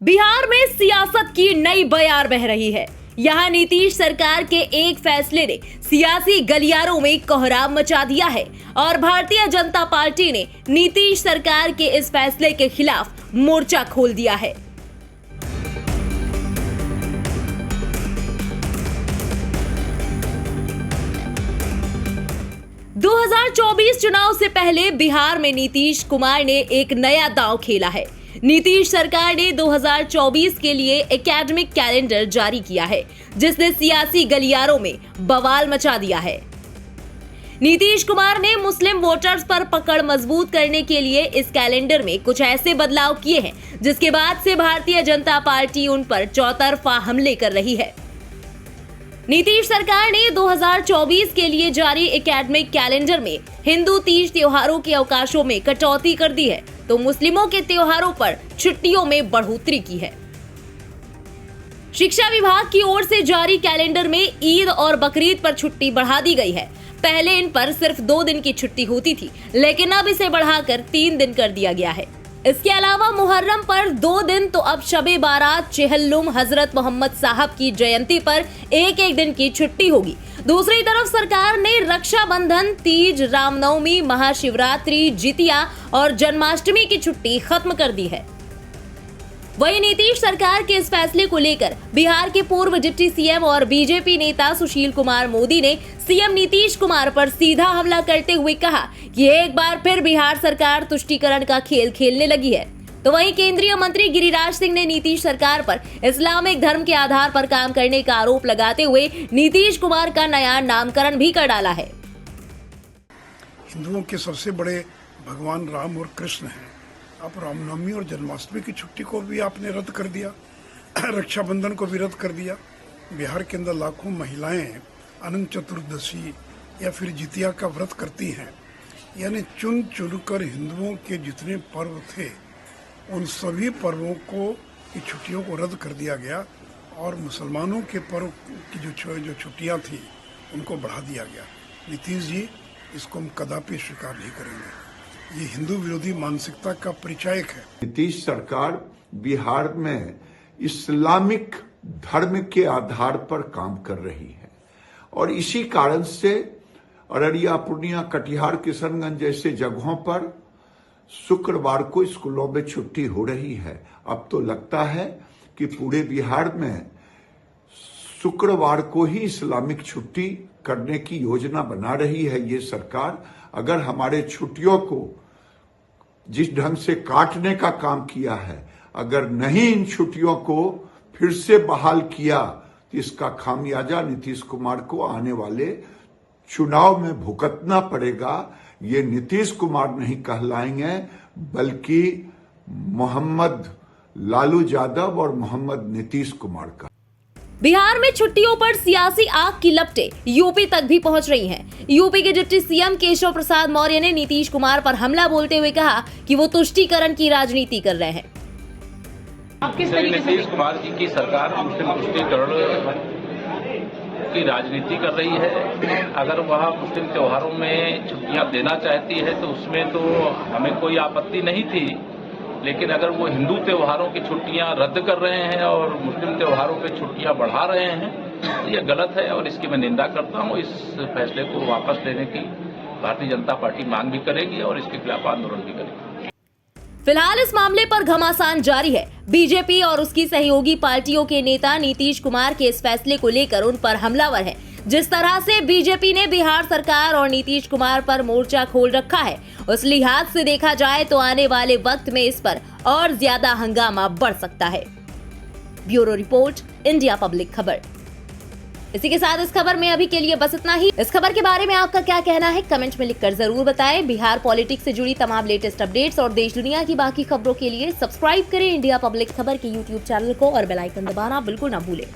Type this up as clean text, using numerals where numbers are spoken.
बिहार में सियासत की नई बयार बह रही है। यहाँ नीतीश सरकार के एक फैसले ने सियासी गलियारों में कोहराम मचा दिया है और भारतीय जनता पार्टी ने नीतीश सरकार के इस फैसले के खिलाफ मोर्चा खोल दिया है। – 2024 चुनाव से पहले बिहार में नीतीश कुमार ने एक नया दांव खेला है। नीतीश सरकार ने 2024 के लिए एकेडमिक कैलेंडर जारी किया है, जिसने सियासी गलियारों में बवाल मचा दिया है। नीतीश कुमार ने मुस्लिम वोटर्स पर पकड़ मजबूत करने के लिए इस कैलेंडर में कुछ ऐसे बदलाव किए हैं, जिसके बाद से भारतीय जनता पार्टी उन पर चौतरफा हमले कर रही है। नीतीश सरकार ने 2024 के लिए जारी एकेडमिक कैलेंडर में हिंदू तीज त्योहारों के अवकाशों में कटौती कर दी है, तो मुस्लिमों के त्योहारों पर छुट्टियों में बढ़ोतरी की है। शिक्षा विभाग की ओर से जारी कैलेंडर में ईद और बकरीद पर छुट्टी बढ़ा दी गई है। पहले इन पर सिर्फ 2 दिन की छुट्टी होती थी, लेकिन अब इसे बढ़ाकर 3 दिन कर दिया गया है। इसके अलावा मुहर्रम पर 2 दिन, तो अब शबे बारात, चेहल्लुम, हजरत मोहम्मद साहब की जयंती पर एक दिन की छुट्टी होगी। दूसरी तरफ सरकार ने रक्षाबंधन, तीज, रामनवमी, महाशिवरात्रि, जितिया और जन्माष्टमी की छुट्टी खत्म कर दी है। वहीं नीतीश सरकार के इस फैसले को लेकर बिहार के पूर्व डिप्टी सीएम और बीजेपी नेता सुशील कुमार मोदी ने सीएम नीतीश कुमार पर सीधा हमला करते हुए कहा कि एक बार फिर बिहार सरकार तुष्टीकरण का खेल खेलने लगी है। तो वहीं केंद्रीय मंत्री गिरिराज सिंह ने नीतीश सरकार पर इस्लामिक धर्म के आधार पर काम करने का आरोप लगाते हुए नीतीश कुमार का नया नामकरण भी कर डाला है। हिंदुओं के सबसे बड़े भगवान राम और कृष्ण हैं। अब रामनवमी और जन्माष्टमी की छुट्टी को भी आपने रद्द कर दिया, रक्षाबंधन को भी रद्द कर दिया। बिहार के अंदर लाखों महिलाएं अनंत चतुर्दशी या फिर जितिया का व्रत करती हैं। यानी चुन चुनकर हिंदुओं के जितने पर्व थे उन सभी पर्वों को की छुट्टियों को रद्द कर दिया गया और मुसलमानों के पर्व की जो छुट्टियां थी उनको बढ़ा दिया गया। नीतीश जी, इसको हम कदापि स्वीकार नहीं करेंगे। ये हिंदू विरोधी मानसिकता का परिचायक है। नीतीश सरकार बिहार में इस्लामिक धर्म के आधार पर काम कर रही है और इसी कारण से अररिया, पूर्णिया, कटिहार, किशनगंज जैसे जगहों पर शुक्रवार को स्कूलों में छुट्टी हो रही है। अब तो लगता है कि पूरे बिहार में शुक्रवार को ही इस्लामिक छुट्टी करने की योजना बना रही है ये सरकार। अगर हमारे छुट्टियों को जिस ढंग से काटने का काम किया है, अगर नहीं इन छुट्टियों को फिर से बहाल किया तो इसका खामियाजा नीतीश कुमार को आने वाले चुनाव में भुगतना पड़ेगा। ये नीतीश कुमार नहीं कहलाएंगे, बल्कि मोहम्मद लालू यादव और मोहम्मद नीतीश कुमार का। बिहार में छुट्टियों पर सियासी आग की लपटें यूपी तक भी पहुंच रही हैं। यूपी के डिप्टी सीएम केशव प्रसाद मौर्य ने नीतीश कुमार पर हमला बोलते हुए कहा कि वो तुष्टीकरण की राजनीति कर रहे हैं। नीतीश कुमार जी की सरकार मुस्लिम तुष्टीकरण की राजनीति कर रही है। अगर वह मुस्लिम त्योहारों में छुट्टियां देना चाहती है तो उसमें तो हमें कोई आपत्ति नहीं थी, लेकिन अगर वो हिंदू त्योहारों की छुट्टियां रद्द कर रहे हैं और मुस्लिम त्योहारों पे छुट्टियां बढ़ा रहे हैं तो ये गलत है और इसकी मैं निंदा करता हूं। इस फैसले को वापस लेने की भारतीय जनता पार्टी मांग भी करेगी और इसके खिलाफ आंदोलन भी करेगी। फिलहाल इस मामले पर घमासान जारी है। बीजेपी और उसकी सहयोगी पार्टियों के नेता नीतीश कुमार के इस फैसले को लेकर उन पर हमलावर हैं। जिस तरह से बीजेपी ने बिहार सरकार और नीतीश कुमार पर मोर्चा खोल रखा है, उस लिहाज से देखा जाए तो आने वाले वक्त में इस पर और ज्यादा हंगामा बढ़ सकता है। ब्यूरो रिपोर्ट, इंडिया पब्लिक खबर। इसी के साथ इस खबर में अभी के लिए बस इतना ही। इस खबर के बारे में आपका क्या कहना है, कमेंट में लिखकर जरूर बताएं। बिहार पॉलिटिक्स से जुड़ी तमाम लेटेस्ट अपडेट्स और देश दुनिया की बाकी खबरों के लिए सब्सक्राइब करें इंडिया पब्लिक खबर के यूट्यूब चैनल को और बेल आइकन दबाना बिल्कुल ना भूलें।